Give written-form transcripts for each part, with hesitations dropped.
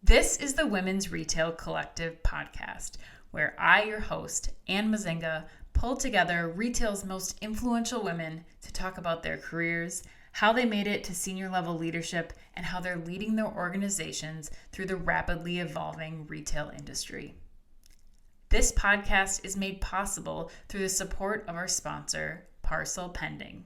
This is the Women's Retail Collective podcast, where I, your host, Ann Mazinga, pull together retail's most influential women to talk about their careers, how they made it to senior level leadership, and how they're leading their organizations through the rapidly evolving retail industry. This podcast is made possible through the support of our sponsor, Parcel Pending.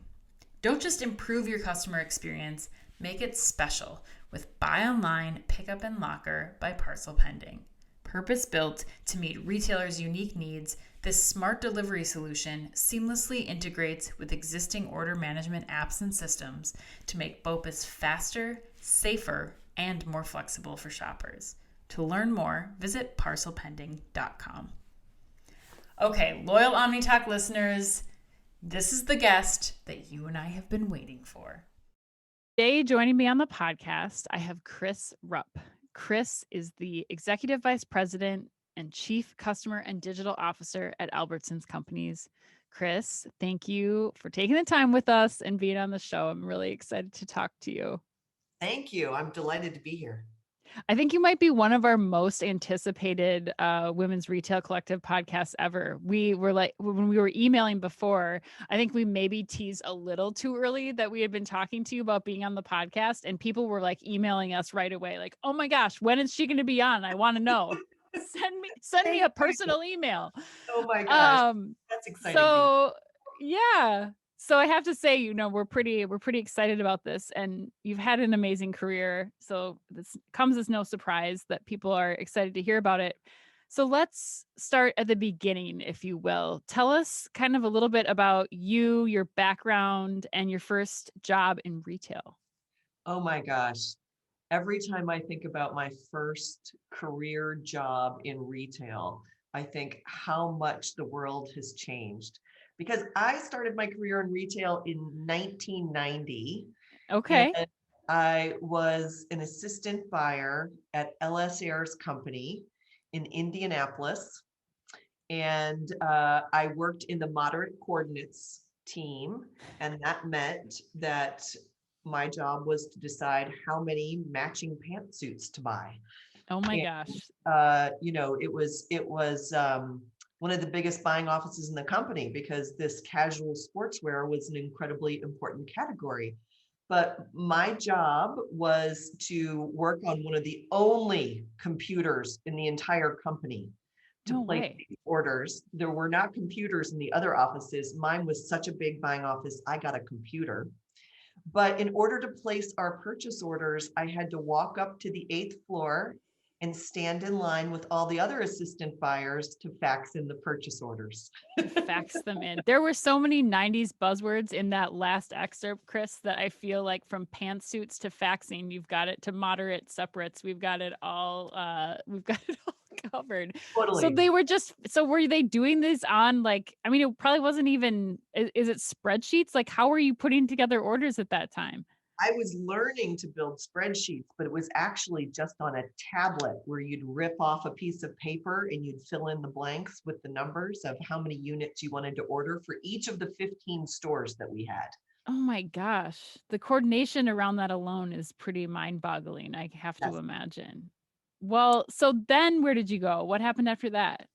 Don't just improve your customer experience, make it special with Buy Online, Pickup and Locker by Parcel Pending. Purpose-built to meet retailers' unique needs, this smart delivery solution seamlessly integrates with existing order management apps and systems to make BOPIS faster, safer, and more flexible for shoppers. To learn more, visit parcelpending.com. Okay, loyal OmniTalk listeners, this is the guest that you and I have been waiting for. Today, joining me on the podcast, I have Chris Rupp. Chris is the Executive Vice President and Chief Customer and Digital Officer at Albertsons Companies. Chris, thank you for taking the time with us and being on the show. I'm really excited to talk to you. Thank you. I'm delighted to be here. I think you might be one of our most anticipated Women's Retail Collective podcasts ever. We were like, when we were emailing before, I think we maybe teased a little too early that we had been talking to you about being on the podcast, and people were like emailing us right away, like, "Oh my gosh, when is she going to be on? I want to know. Send me a personal email." Oh my gosh, that's exciting. Yeah. So I have to say, we're pretty excited about this, and you've had an amazing career. So this comes as no surprise that people are excited to hear about it. So let's start at the beginning, if you will. Tell us kind of a little bit about you, your background, and your first job in retail. Oh my gosh. Every time I think about my first career job in retail, I think how much the world has changed. Because I started my career in retail in 1990. Okay. And I was an assistant buyer at LS Ayres Company in Indianapolis. And I worked in the moderate coordinates team. And that meant that my job was to decide how many matching pantsuits to buy. Oh my gosh. It was one of the biggest buying offices in the company because this casual sportswear was an incredibly important category. But my job was to work on one of the only computers in the entire company to place these orders. There were not computers in the other offices. Mine was such a big buying office, I got a computer. But in order to place our purchase orders, I had to walk up to the 8th floor and stand in line with all the other assistant buyers to fax in the purchase orders. Fax them in. There were so many 90s buzzwords in that last excerpt, Chris, that I feel like from pantsuits to faxing, you've got it to moderate separates. We've got it all covered. Totally. So were they doing this on it probably wasn't even, is it spreadsheets? Like, how were you putting together orders at that time? I was learning to build spreadsheets, but it was actually just on a tablet where you'd rip off a piece of paper and you'd fill in the blanks with the numbers of how many units you wanted to order for each of the 15 stores that we had. Oh my gosh. The coordination around that alone is pretty mind-boggling, I have to imagine. Well, so then where did you go? What happened after that?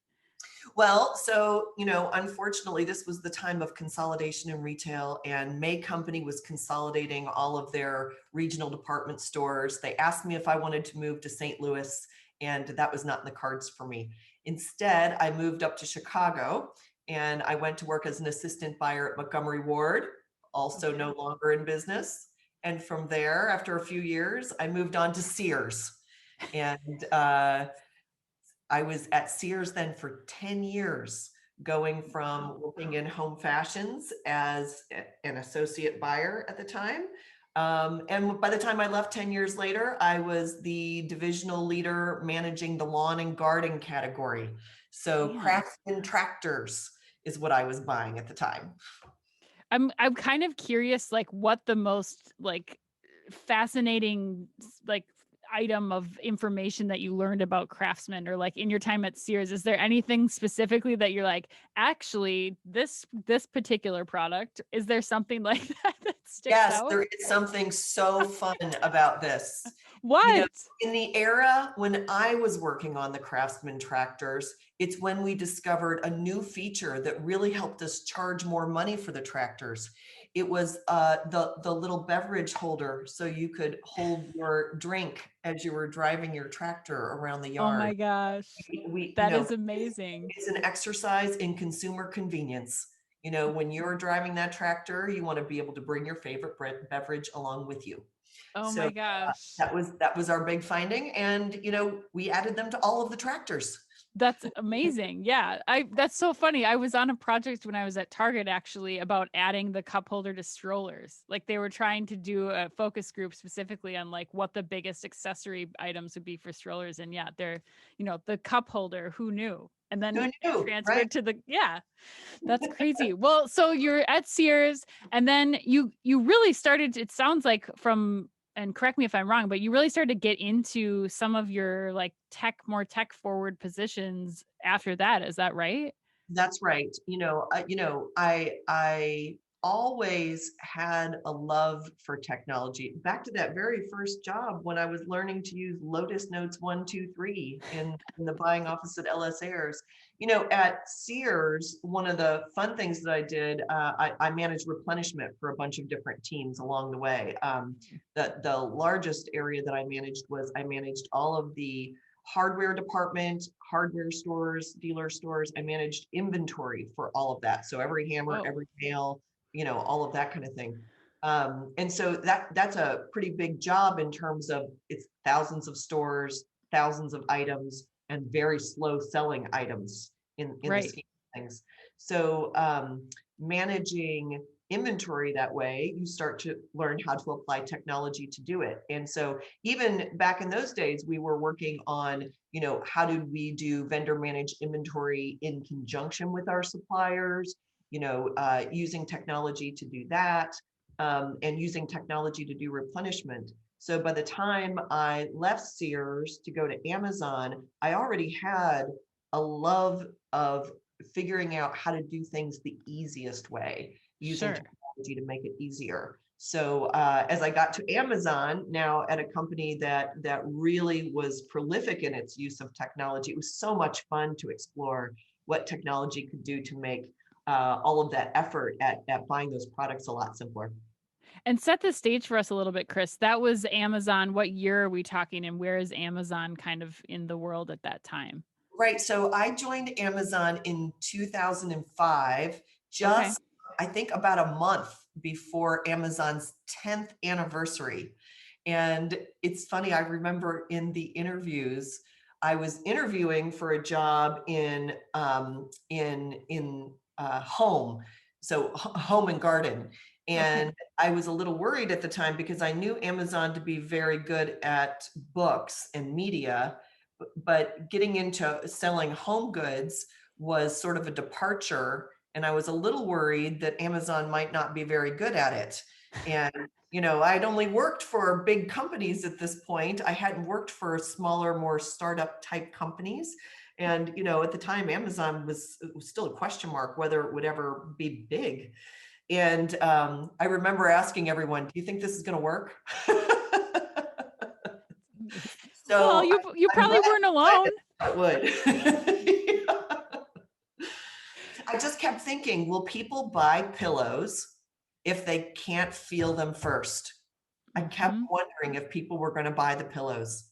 Well, so, unfortunately, this was the time of consolidation in retail, and May Company was consolidating all of their regional department stores. They asked me if I wanted to move to St. Louis, and that was not in the cards for me. Instead, I moved up to Chicago, and I went to work as an assistant buyer at Montgomery Ward, also no longer in business. And from there, after a few years, I moved on to Sears. And I was at Sears then for 10 years, going from working in home fashions as an associate buyer at the time. And by the time I left 10 years later, I was the divisional leader managing the lawn and garden category. So Craftsman tractors is what I was buying at the time. I'm kind of curious, what the most fascinating item of information that you learned about Craftsman, or in your time at Sears. Is there anything specifically that you're like, actually this particular product, is there something like that sticks out? Yes, there is something so fun about this. You know, What? in the era when I was working on the Craftsman tractors, it's when we discovered a new feature that really helped us charge more money for the tractors. It was the little beverage holder, so you could hold your drink as you were driving your tractor around the Oh yard. my gosh. We That is amazing. it's an exercise in consumer convenience. You know, when you're driving that tractor, you want to be able to bring your favorite beverage along with you. Oh So my gosh. that was our big finding, and you know, we added them to all of the tractors. That's amazing. Yeah. That's so funny. I was on a project when I was at Target actually about adding the cup holder to strollers. Like they were trying to do a focus group specifically on like what the biggest accessory items would be for strollers. And yeah, they're, the cup holder, who knew? And then Who it knew, right? transferred to yeah, that's crazy. Well, so you're at Sears and then you really started, it sounds like from, and correct me if I'm wrong, but you really started to get into some of your like more tech forward positions after that. Is that right? That's right. I always had a love for technology. Back to that very first job when I was learning to use Lotus Notes 1, 2, 3 in the buying office at LS Ayres. You know, at Sears, one of the fun things that I did, I managed replenishment for a bunch of different teams along the way. The largest area that I managed all of the hardware department, hardware stores, dealer stores. I managed inventory for all of that. So every hammer, Whoa. every nail, all of that kind of thing. And so that's a pretty big job in terms of it's thousands of stores, thousands of items, and very slow selling items in the Right. scheme of things. So managing inventory that way, you start to learn how to apply technology to do it. And so even back in those days, we were working on, how do we do vendor managed inventory in conjunction with our suppliers, using technology to do that, and using technology to do replenishment. So by the time I left Sears to go to Amazon, I already had a love of figuring out how to do things the easiest way, using Sure. technology to make it easier. So as I got to Amazon, now at a company that really was prolific in its use of technology, it was so much fun to explore what technology could do to make all of that effort at buying those products a lot simpler. And set the stage for us a little bit, Chris. That was Amazon. What year are we talking? And where is Amazon kind of in the world at that time? Right. So I joined Amazon in 2005, Okay. just I think about a month before Amazon's 10th anniversary. And it's funny, I remember in the interviews, I was interviewing for a job in home, so home and garden. Okay. And I was a little worried at the time because I knew Amazon to be very good at books and media, but getting into selling home goods was sort of a departure. And I was a little worried that Amazon might not be very good at it. And, I'd only worked for big companies at this point. I hadn't worked for smaller, more startup type companies. And, at the time, Amazon was still a question mark whether it would ever be big. And I remember asking everyone, do you think this is going to work? Well, So you I'm probably glad weren't alone. I would. I just kept thinking, will people buy pillows if they can't feel them first? I kept Mhm. wondering if people were going to buy the pillows.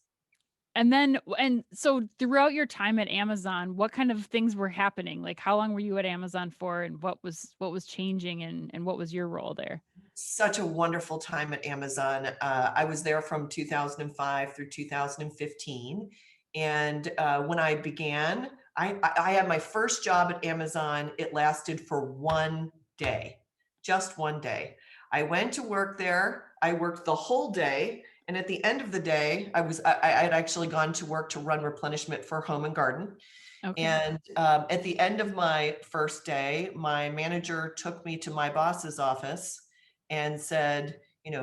And so throughout your time at Amazon, what kind of things were happening? Like how long were you at Amazon for and what was changing and what was your role there? Such a wonderful time at Amazon. I was there from 2005 through 2015. And when I began, I had my first job at Amazon. It lasted for one day, just one day. I went to work there. I worked the whole day. And at the end of the day, I had actually gone to work to run replenishment for home and garden. Okay. And at the end of my first day, my manager took me to my boss's office and said,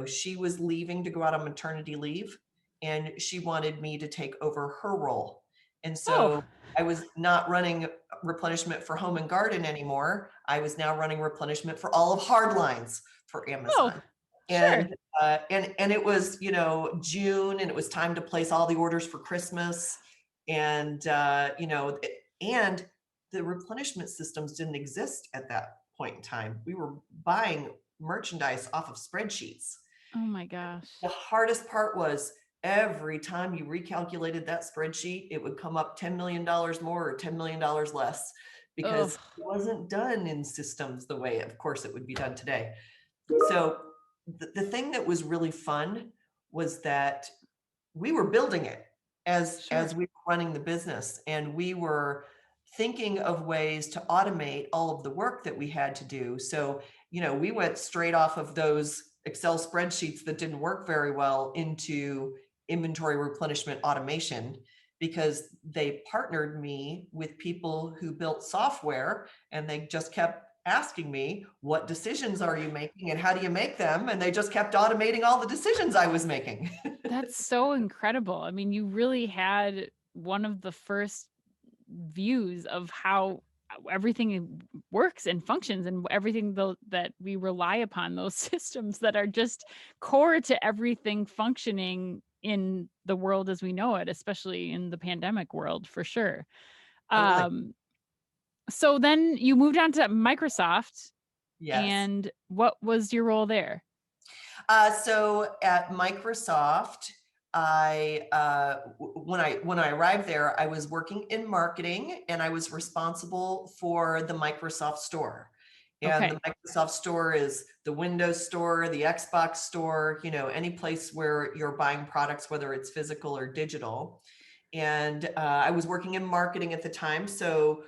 she was leaving to go out on maternity leave and she wanted me to take over her role. And Oh, so I was not running replenishment for home and garden anymore. I was now running replenishment for all of hard lines for oh, Amazon. Sure. And it was, you know, June, and it was time to place all the orders for Christmas. And and the replenishment systems didn't exist at that point in time. We were buying merchandise off of spreadsheets. Oh my gosh. The hardest part was every time you recalculated that spreadsheet, it would come up $10 million more or $10 million less, because Ugh. it wasn't done in systems the way, of course, it would be done today. So the thing that was really fun was that we were building it Sure. as we were running the business, and we were thinking of ways to automate all of the work that we had to do. So, you know, we went straight off of those Excel spreadsheets that didn't work very well into inventory replenishment automation, because they partnered me with people who built software, and they just kept asking me, what decisions are you making and how do you make them? And they just kept automating all the decisions I was making. That's so incredible. I mean, you really had one of the first views of how everything works and functions and everything that we rely upon, those systems that are just core to everything functioning in the world as we know it, especially in the pandemic world for sure. Totally. Um, so then you moved on to Microsoft, Yes. and what was your role there? So at Microsoft, when I arrived there, I was working in marketing, and I was responsible for the Microsoft Store. And the Okay. Microsoft Store is the Windows Store, the Xbox Store, you know, any place where you're buying products, whether it's physical or digital. And I was working in marketing at the time, so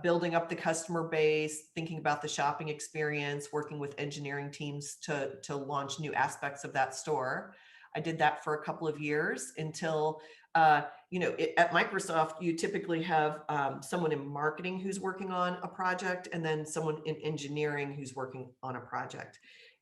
building up the customer base, thinking about the shopping experience, working with engineering teams to launch new aspects of that store. I did that for a couple of years until at Microsoft, you typically have someone in marketing who's working on a project, and then someone in engineering who's working on a project.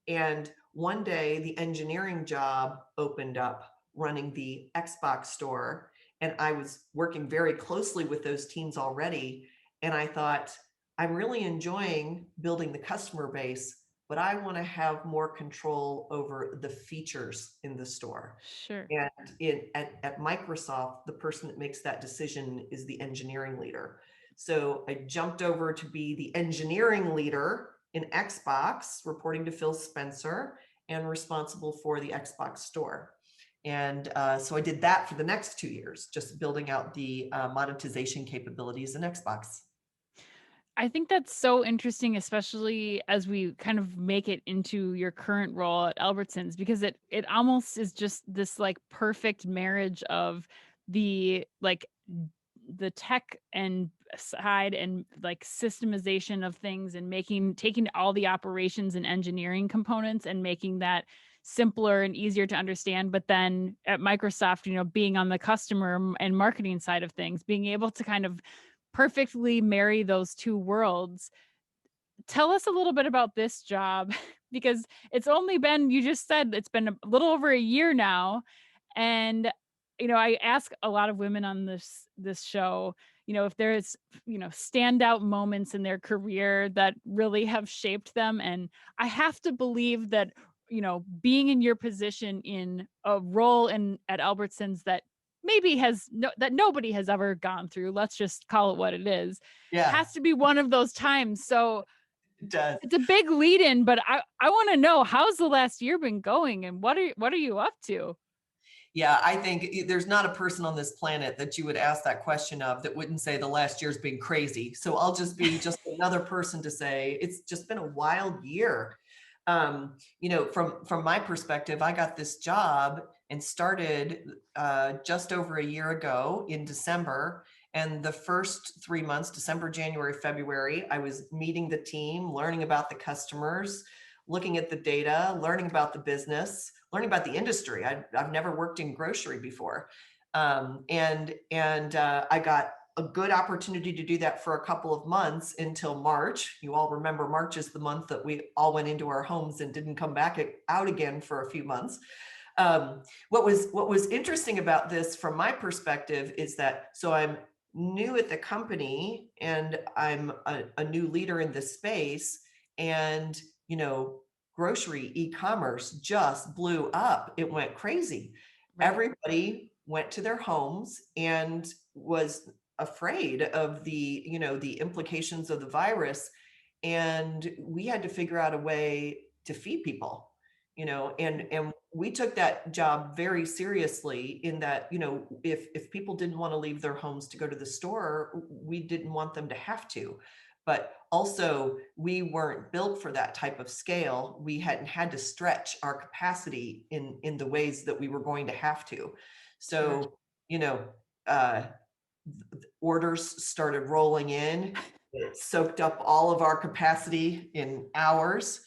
And one day, the engineering job opened up running the Xbox store, and I was working very closely with those teams already. And I thought, I'm really enjoying building the customer base, but I want to have more control over the features in the store. Sure. And at Microsoft, the person that makes that decision is the engineering leader. So I jumped over to be the engineering leader in Xbox, reporting to Phil Spencer, and responsible for the Xbox store. And so I did that for the next 2 years, just building out the monetization capabilities in Xbox. I think that's so interesting, especially as we kind of make it into your current role at Albertsons, because it almost is just this like perfect marriage of the the tech and side and like systemization of things and taking all the operations and engineering components and making that simpler and easier to understand. But then at Microsoft, being on the customer and marketing side of things, being able to kind of perfectly marry those two worlds. Tell us a little bit about this job because it's only been, you just said it's been a little over a year now. And I ask a lot of women on this show, if there's, standout moments in their career that really have shaped them. And I have to believe that, being in your position in a role at Albertsons that maybe that nobody has ever gone through, let's just call it what it is, Yeah, has to be one of those times. So it does. it's a big lead in, but I want to know, how's the last year been going and what are you up to? Yeah, I think there's not a person on this planet that you would ask that question of that wouldn't say the last year's been crazy. So I'll just be just another person to say it's just been a wild year. From my perspective, I got this job and started just over a year ago in December. And the first 3 months, December, January, February, I was meeting the team, learning about the customers, looking at the data, learning about the business, learning about the industry. I've never worked in grocery before. I got a good opportunity to do that for a couple of months until March. You all remember March is the month that we all went into our homes and didn't come back out again for a few months. What was interesting about this from my perspective is that, so I'm new at the company and I'm a new leader in this space, and grocery e-commerce just blew up. It went crazy. Right. Everybody went to their homes and was afraid of the, the implications of the virus. And we had to figure out a way to feed people, and we took that job very seriously in that, if people didn't want to leave their homes to go to the store, we didn't want them to have to. But also, we weren't built for that type of scale. We hadn't had to stretch our capacity in the ways that we were going to have to. Sure. So, uh, orders started rolling in. It soaked up all of our capacity in hours.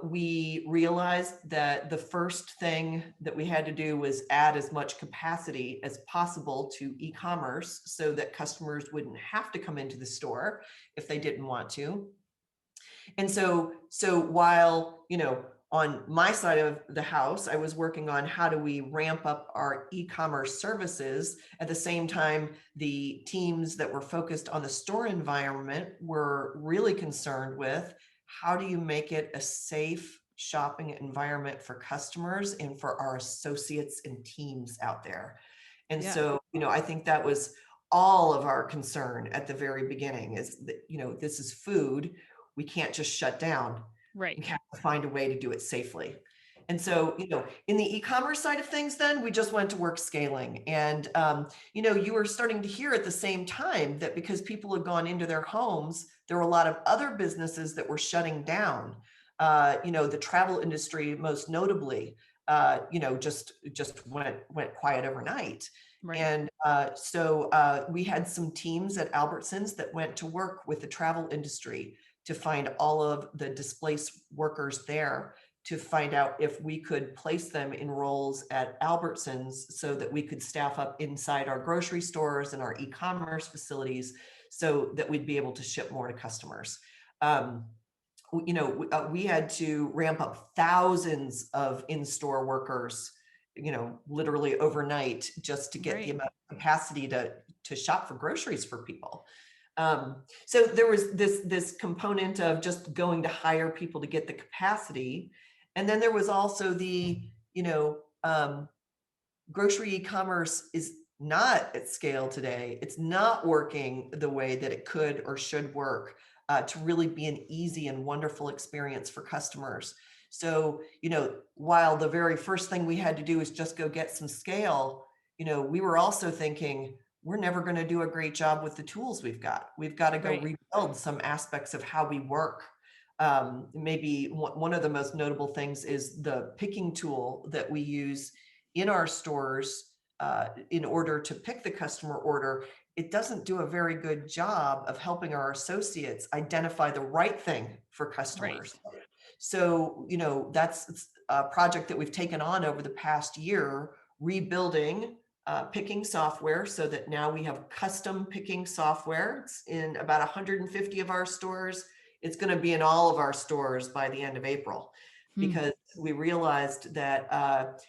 We realized that the first thing that we had to do was add as much capacity as possible to e-commerce so that customers wouldn't have to come into the store if they didn't want to. And so while, on my side of the house, I was working on how do we ramp up our e-commerce services. At the same time, the teams that were focused on the store environment were really concerned with how do you make it a safe shopping environment for customers and for our associates and teams out there. And Yeah. so, I think that was all of our concern at the very beginning is that, this is food. We can't just shut down. Right. We have to find a way to do it safely. And so, in the e-commerce side of things, then we just went to work scaling. And, you were starting to hear at the same time that because people had gone into their homes, there were a lot of other businesses that were shutting down. The travel industry, most notably, just went quiet overnight. Right. And so we had some teams at Albertsons that went to work with the travel industry to find all of the displaced workers there, to find out if we could place them in roles at Albertsons so that we could staff up inside our grocery stores and our e-commerce facilities so that we'd be able to ship more to customers. We had to ramp up thousands of in-store workers, literally overnight, just to get the amount of capacity to shop for groceries for people. So there was this component of just going to hire people to get the capacity. And then there was also the, grocery e-commerce is not at scale today. It's not working the way that it could or should work to really be an easy and wonderful experience for customers. So, while the very first thing we had to do is just go get some scale, we were also thinking, we're never going to do a great job with the tools we've got. We've got to go rebuild some aspects of how we work. Maybe one of the most notable things is the picking tool that we use in our stores in order to pick the customer order. It doesn't do a very good job of helping our associates identify the right thing for customers. Right. So, that's a project that we've taken on over the past year, rebuilding picking software so that now we have custom picking software. It's in about 150 of our stores. It's going to be in all of our stores by the end of April, because we realized that,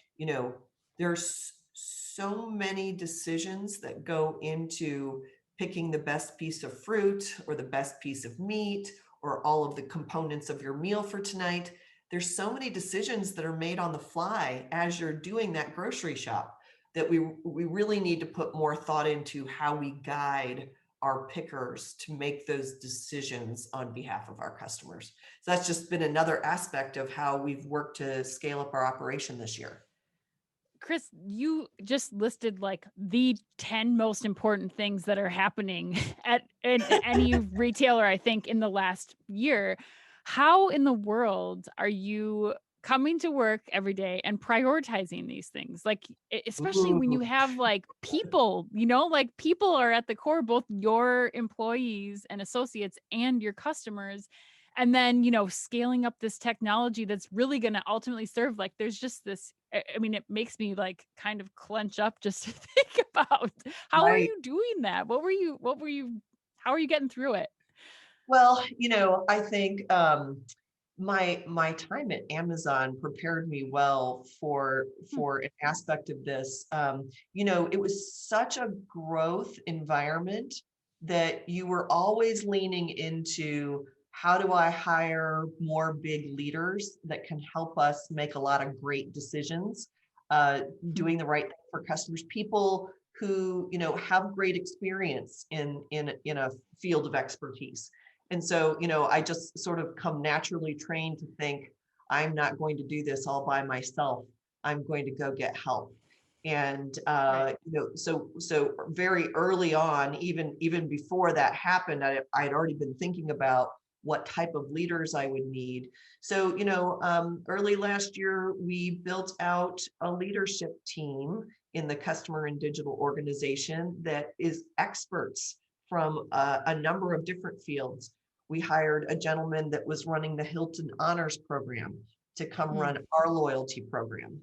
there's so many decisions that go into picking the best piece of fruit or the best piece of meat or all of the components of your meal for tonight. There's so many decisions that are made on the fly as you're doing that grocery shop, that we really need to put more thought into how we guide our pickers to make those decisions on behalf of our customers. So that's just been another aspect of how we've worked to scale up our operation this year. Chris, you just listed like the 10 most important things that are happening at any retailer, I think, in the last year. How in the world are you coming to work every day and prioritizing these things? Like, especially when you have like people, like people are at the core, both your employees and associates and your customers. And then, scaling up this technology that's really going to ultimately serve, like, there's just this, I mean, it makes me like kind of clench up just to think about how are you doing that? How are you getting through it? Well, I think my time at Amazon prepared me well for an aspect of this. It was such a growth environment that you were always leaning into how do I hire more big leaders that can help us make a lot of great decisions, doing the right thing for customers, people who, have great experience in a field of expertise. And so, I just sort of come naturally trained to think, I'm not going to do this all by myself. I'm going to go get help. And Right. so very early on, even before that happened, I had already been thinking about what type of leaders I would need. So, early last year, we built out a leadership team in the customer and digital organization that is experts from a number of different fields. We hired a gentleman that was running the Hilton Honors Program to come Mm. run our loyalty program,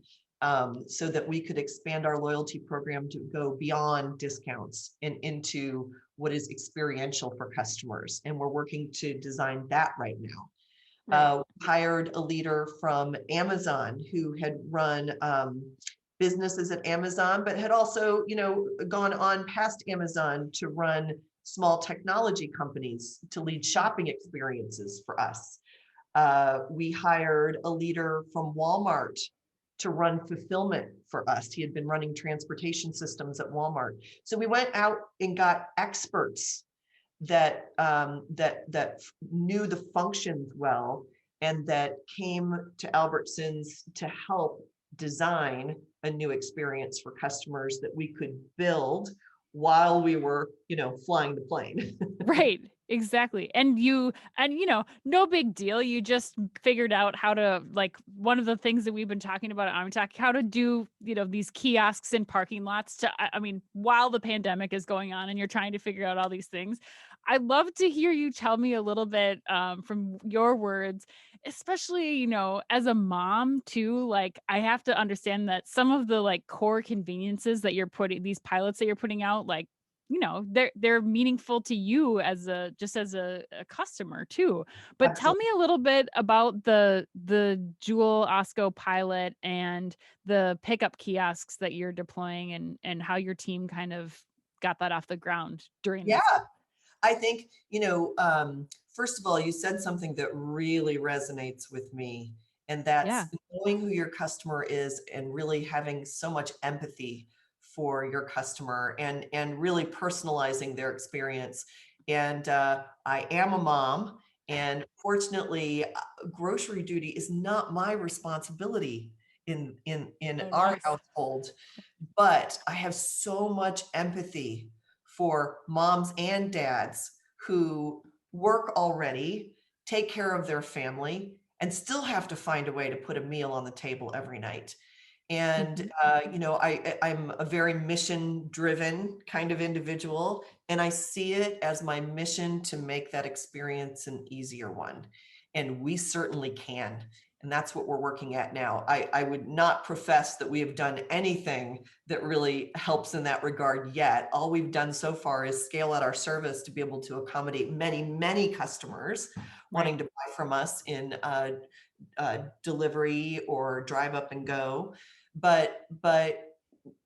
so that we could expand our loyalty program to go beyond discounts and into what is experiential for customers. And we're working to design that right now. Right. Hired a leader from Amazon who had run businesses at Amazon, but had also, gone on past Amazon to run small technology companies to lead shopping experiences for us. We hired a leader from Walmart to run fulfillment for us. He had been running transportation systems at Walmart. So we went out and got experts that knew the functions well and that came to Albertsons to help design a new experience for customers that we could build while we were, flying the plane. Right. Exactly. No big deal. You just figured out how to, like, one of the things that we've been talking about on Talk, how to do, these kiosks in parking lots while the pandemic is going on and you're trying to figure out all these things. I'd love to hear you tell me a little bit from your words, especially, as a mom too. Like, I have to understand that some of the like core conveniences that you're putting, these pilots that you're putting out, like, they're meaningful to you as a customer too. But tell Absolutely. me a little bit about the Jewel Osco pilot and the pickup kiosks that you're deploying, and how your team kind of got that off the ground during Yeah. this. I think, first of all, you said something that really resonates with me, and that's Yeah. knowing who your customer is and really having so much empathy for your customer and really personalizing their experience. And I am a mom, and fortunately, grocery duty is not my responsibility in Oh, our nice. household, but I have so much empathy for moms and dads who work already, take care of their family, and still have to find a way to put a meal on the table every night. And Mhm. I'm a very mission driven kind of individual, and I see it as my mission to make that experience an easier one. And we certainly can. And that's what we're working at now. I would not profess that we have done anything that really helps in that regard yet. All we've done so far is scale out our service to be able to accommodate many, many customers Right. wanting to buy from us in delivery or drive up and go. But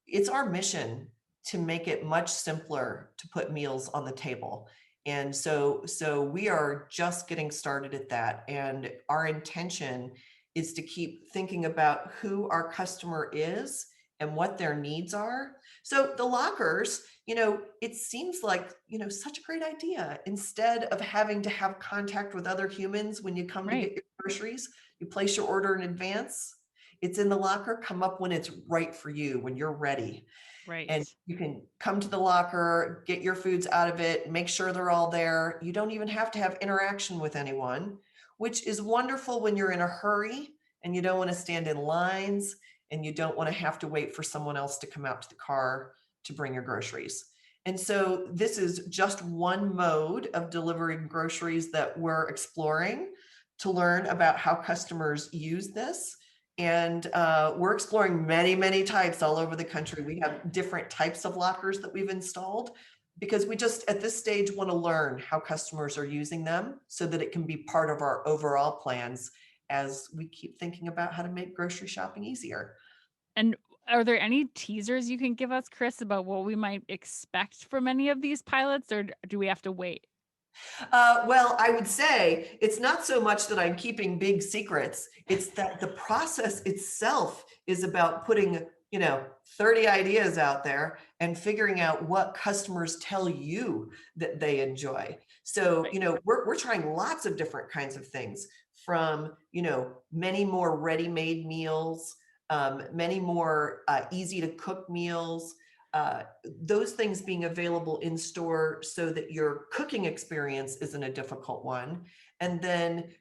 it's our mission to make it much simpler to put meals on the table. And so we are just getting started at that. And our intention is to keep thinking about who our customer is and what their needs are. So the lockers, it seems like, such a great idea. Instead of having to have contact with other humans when you come to get Right. your groceries, you place your order in advance. It's in the locker, come up when it's right for you, when you're ready. Right. And you can come to the locker, get your foods out of it, make sure they're all there. You don't even have to have interaction with anyone, which is wonderful when you're in a hurry and you don't want to stand in lines and you don't want to have to wait for someone else to come out to the car to bring your groceries. And so this is just one mode of delivering groceries that we're exploring to learn about how customers use this. And we're exploring many, many types all over the country. We have different types of lockers that we've installed because we just at this stage want to learn how customers are using them so that it can be part of our overall plans as we keep thinking about how to make grocery shopping easier. And are there any teasers you can give us, Chris, about what we might expect from any of these pilots, or do we have to wait? Well, I would say it's not so much that I'm keeping big secrets. It's that the process itself is about putting, 30 ideas out there and figuring out what customers tell you that they enjoy. So, Right. we're trying lots of different kinds of things from, many more ready-made meals, many more easy to cook meals, those things being available in store so that your cooking experience isn't a difficult one. And then,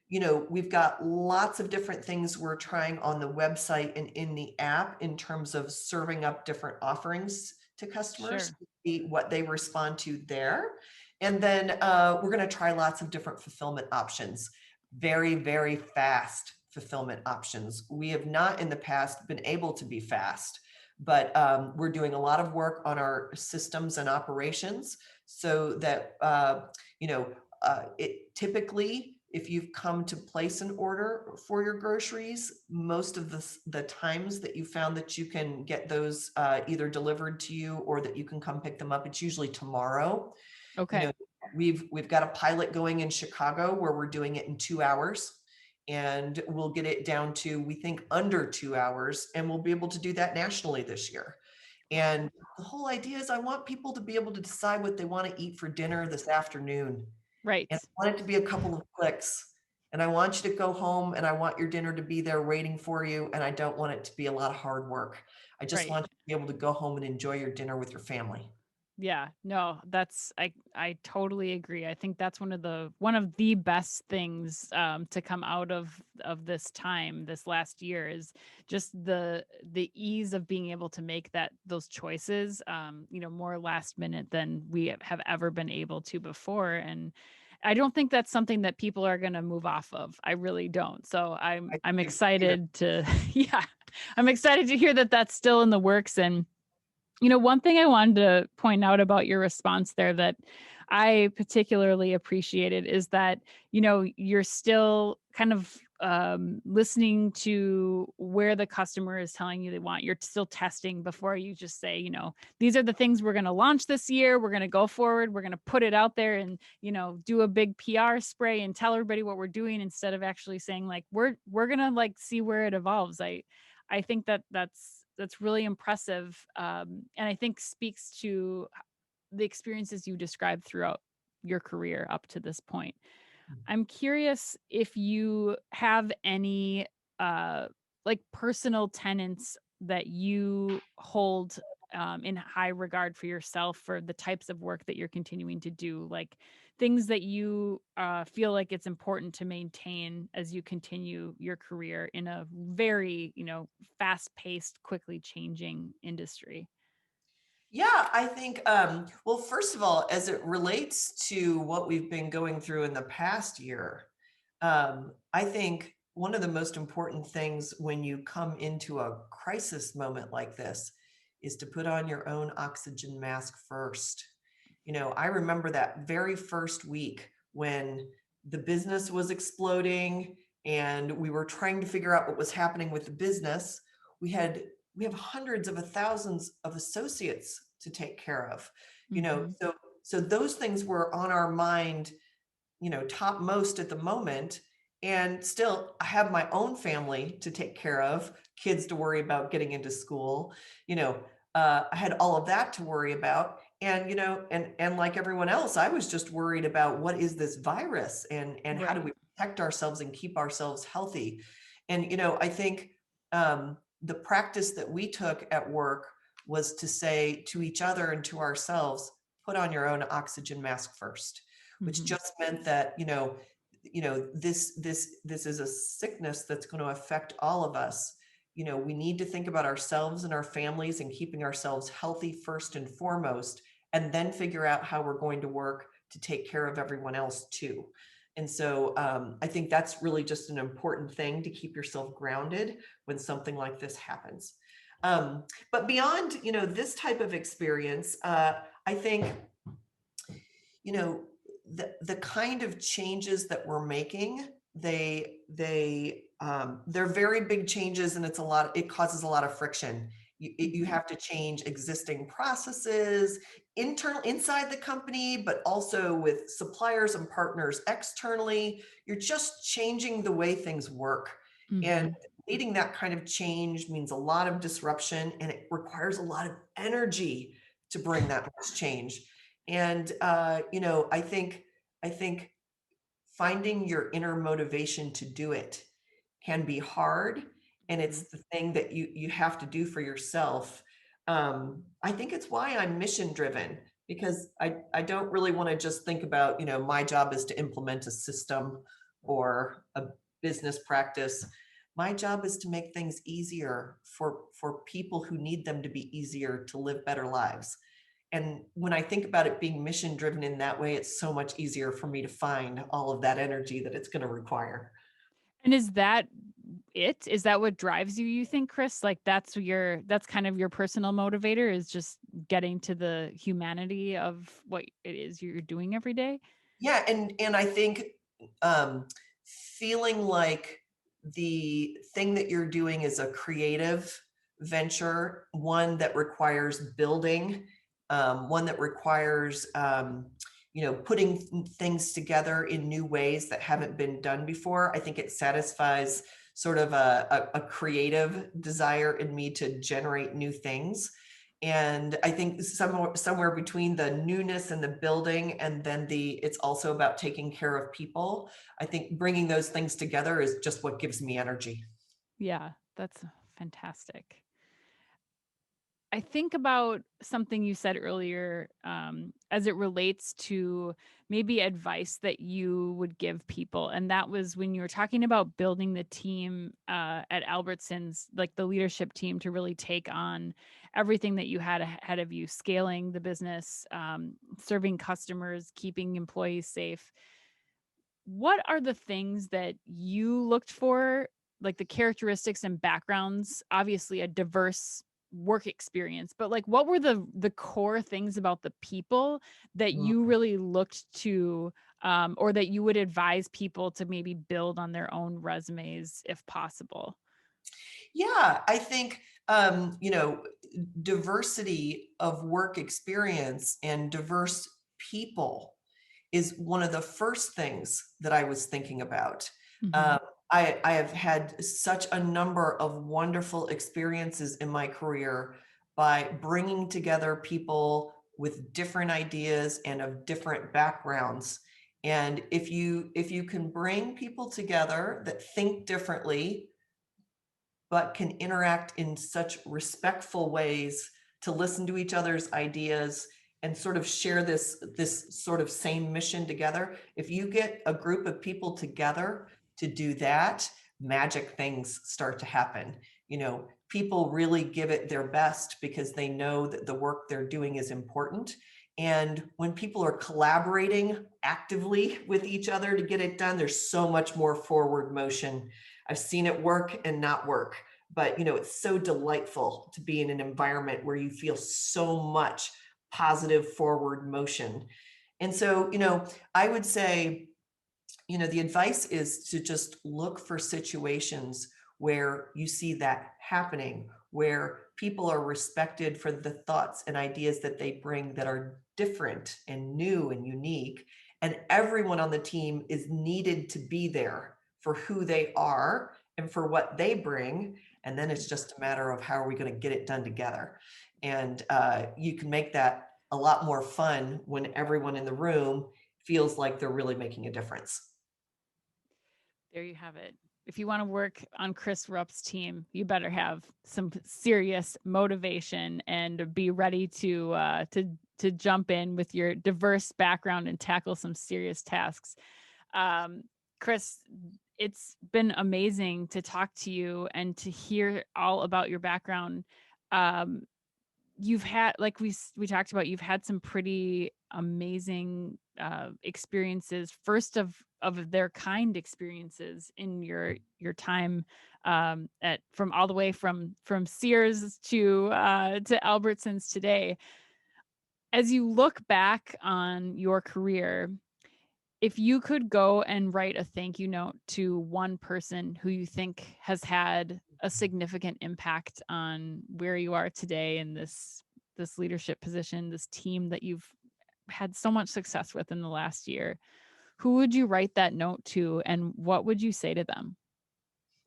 we've got lots of different things we're trying on the website and in the app in terms of serving up different offerings to customers, Sure. to see what they respond to there. And then we're going to try lots of different fulfillment options, very, very fast fulfillment options. We have not in the past been able to be fast, but we're doing a lot of work on our systems and operations so that, it typically, if you've come to place an order for your groceries, most of the times that you found that you can get those either delivered to you or that you can come pick them up, it's usually tomorrow. You Okay. know, we've got a pilot going in Chicago where we're doing it in 2 hours, and we'll get it down to, we think, under 2 hours, and we'll be able to do that nationally this year. And the whole idea is I want people to be able to decide what they want to eat for dinner this afternoon. Right. And I want it to be a couple of clicks. And I want you to go home and I want your dinner to be there waiting for you. And I don't want it to be a lot of hard work. I just Right. want you to be able to go home and enjoy your dinner with your family. Yeah, no, that's I totally agree. I think that's one of the best things to come out of this time, this last year, is just the ease of being able to make those choices, more last minute than we have ever been able to before. And I don't think that's something that people are going to move off of. I really don't. So I'm I I'm think either. excited to yeah, I'm excited to hear that that's still in the works. And one thing I wanted to point out about your response there that I particularly appreciated is that, you're still kind of listening to where the customer is telling you they want. You're still testing before you just say, these are the things we're going to launch this year. We're going to go forward. We're going to put it out there and, do a big PR spray and tell everybody what we're doing, instead of actually saying like, we're going to like see where it evolves. I think that's really impressive, and I think speaks to the experiences you described throughout your career up to this point. I'm curious if you have any uh, like personal tenets that you hold in high regard for yourself, for the types of work that you're continuing to do, like things that you feel like it's important to maintain as you continue your career in a very, fast paced, quickly changing industry. Yeah, I think, well, first of all, as it relates to what we've been going through in the past year, I think one of the most important things when you come into a crisis moment like this is to put on your own oxygen mask first. I remember that very first week when the business was exploding and we were trying to figure out what was happening with the business. We have hundreds of thousands of associates to take care of. Hmm. So those things were on our mind, topmost at the moment. And still, I have my own family to take care of, kids to worry about getting into school. I had all of that to worry about. And, and like everyone else, I was just worried about what is this virus and how do Right. we protect ourselves and keep ourselves healthy. And, I think the practice that we took at work was to say to each other and to ourselves, put on your own oxygen mask first, which Hmm. just meant that, this is a sickness that's going to affect all of us. We need to think about ourselves and our families and keeping ourselves healthy first and foremost, and then figure out how we're going to work to take care of everyone else too. And so I think that's really just an important thing to keep yourself grounded when something like this happens. But beyond, this type of experience, I think, the kind of changes that we're making, they're very big changes, and it causes a lot of friction. You have to change existing processes inside the company, but also with suppliers and partners externally. You're just changing the way things work. And Mhm. leading that kind of change means a lot of disruption, and it requires a lot of energy to bring that much change. And I think finding your inner motivation to do it can be hard, and Mhm. it's the thing that you have to do for yourself. I think it's why I'm mission driven, because I don't really want to just think about, my job is to implement a system or a business practice. My job is to make things easier for people who need them to be easier to live better lives. And when I think about it being mission driven in that way, it's so much easier for me to find all of that energy that it's going to require. And is that it? Is that what drives you, you think, Chris? Like that's kind of your personal motivator, is just getting to the humanity of what it is you're doing every day? Yeah, and I think um, feeling like the thing that you're doing is a creative venture, one that requires building, one that requires putting things together in new ways that haven't been done before. I think it satisfies sort of a creative desire in me to generate new things. And I think somewhere between the newness and the building, and then it's also about taking care of people. I think bringing those things together is just what gives me energy. Yeah, that's fantastic. I think about something you said earlier, as it relates to maybe advice that you would give people. And that was when you were talking about building the team at Albertsons, like the leadership team to really take on everything that you had ahead of you, scaling the business, serving customers, keeping employees safe. What are the things that you looked for, like the characteristics and backgrounds? Obviously, a diverse work experience, but like what were the core things about the people that Mm. you really looked to, or that you would advise people to maybe build on their own resumes if possible? Yeah, I think diversity of work experience and diverse people is one of the first things that I was thinking about. Hmm. Um, I have had such a number of wonderful experiences in my career by bringing together people with different ideas and of different backgrounds. And if you can bring people together that think differently, but can interact in such respectful ways to listen to each other's ideas and sort of share this sort of same mission together. If you get a group of people together to do that, magic things start to happen. People really give it their best because they know that the work they're doing is important. And when people are collaborating actively with each other to get it done, there's so much more forward motion. I've seen it work and not work, but it's so delightful to be in an environment where you feel so much positive forward motion. And so, I would say, the advice is to just look for situations where you see that happening, where people are respected for the thoughts and ideas that they bring that are different and new and unique. And everyone on the team is needed to be there for who they are and for what they bring. And then it's just a matter of how are we going to get it done together. And you can make that a lot more fun when everyone in the room feels like they're really making a difference. There you have it. If you want to work on Chris Rupp's team, you better have some serious motivation and be ready to jump in with your diverse background and tackle some serious tasks. Um, Chris, it's been amazing to talk to you and to hear all about your background. Um, you've had, like we talked about, you've had some pretty amazing experiences, first of their kind experiences in your time at from all the way from Sears to Albertsons today. As you look back on your career, if you could go and write a thank you note to one person who you think has had a significant impact on where you are today in this leadership position, this team that you've had so much success with in the last year, who would you write that note to and what would you say to them?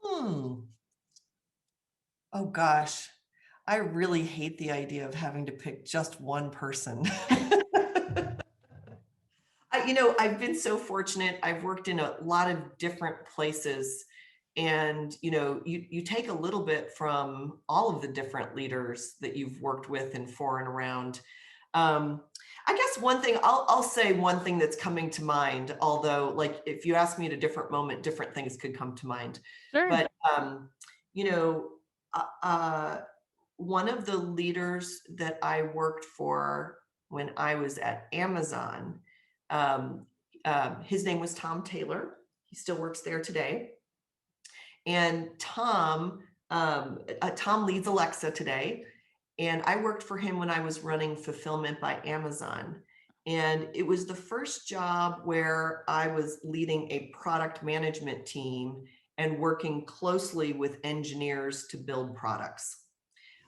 Hmm. Oh gosh, I really hate the idea of having to pick just one person. I've been so fortunate. I've worked in a lot of different places, and you take a little bit from all of the different leaders that you've worked with and for and around. Um, I guess one thing I'll say one thing that's coming to mind, although like if you ask me at a different moment, different things could come to mind. Sure. But you know, uh, uh, one of the leaders that I worked for when I was at Amazon, um, his name was Tom Taylor. He still works there today. And Tom leads Alexa today. And I worked for him when I was running fulfillment by Amazon. And it was the first job where I was leading a product management team and working closely with engineers to build products.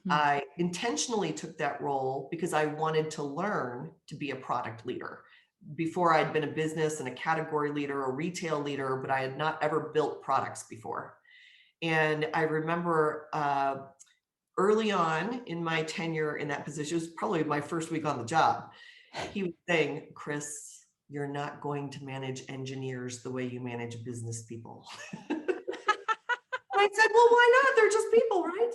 I intentionally took that role because I wanted to learn to be a product leader. Before, I'd been a business and a category leader, a retail leader, but I had not ever built products before. And I remember early on in my tenure in that position, it was probably my first week on the job, he was saying, Chris, you're not going to manage engineers the way you manage business people. I said, well, why not? They're just people, right?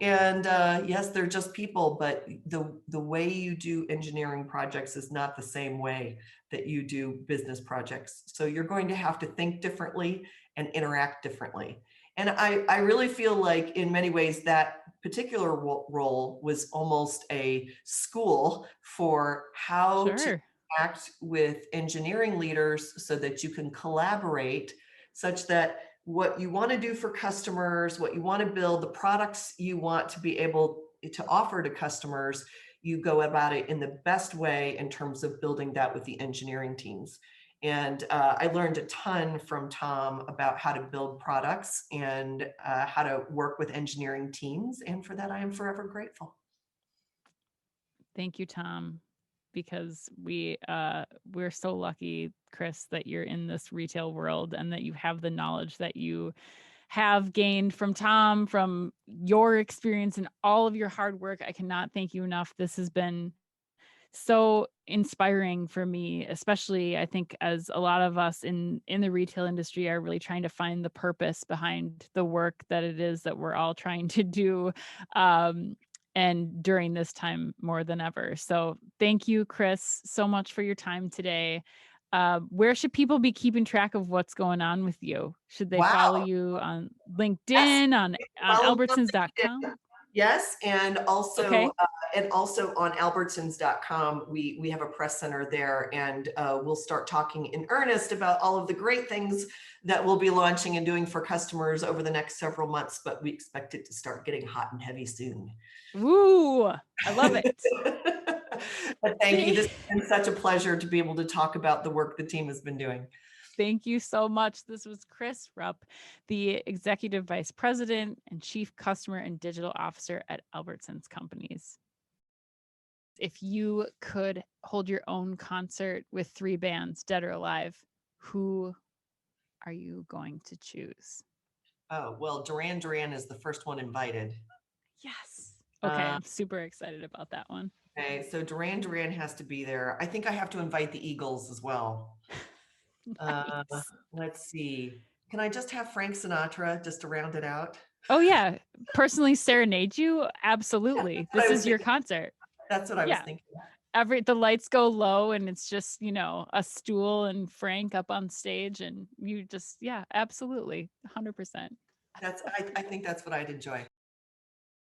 And yes, they're just people, but the way you do engineering projects is not the same way that you do business projects. So you're going to have to think differently and interact differently. And I really feel like in many ways that particular role was almost a school for how to act with engineering leaders so that you can collaborate such that what you want to do for customers, what you want to build, the products you want to be able to offer to customers, you go about it in the best way in terms of building that with the engineering teams. And I learned a ton from Tom about how to build products and how to work with engineering teams. And for that, I am forever grateful. Thank you, Tom, because we're so lucky, Chris, that you're in this retail world and that you have the knowledge that you have gained from Tom, from your experience and all of your hard work. I cannot thank you enough. This has been so inspiring for me, especially I think as a lot of us in the retail industry are really trying to find the purpose behind the work that it is that we're all trying to do. And during this time more than ever. So thank you, Chris, so much for your time today. Where should people be keeping track of what's going on with you? Should they follow you on LinkedIn, Yes. on albertsons.com? Yes, and also Okay. On albertsons.com, we have a press center there, and we'll start talking in earnest about all of the great things that we'll be launching and doing for customers over the next several months, but we expect it to start getting hot and heavy soon. Woo! I love it. But thank you. This has been such a pleasure to be able to talk about the work the team has been doing. Thank you so much. This was Chris Rupp, the Executive Vice President and Chief Customer and Digital Officer at Albertsons Companies. If you could hold your own concert with 3 bands, dead or alive, who are you going to choose? Oh, well, Duran Duran is the first one invited. Yes. Okay, I'm super excited about that one. Okay, so Duran Duran has to be there. I think I have to invite the Eagles as well. Nice. Let's see. Can I just have Frank Sinatra just to round it out? Oh yeah, personally serenade you? Absolutely. This is your concert. That's what I was thinking. The lights go low and it's just, a stool and Frank up on stage and you just, absolutely. 100%. I think that's what I'd enjoy.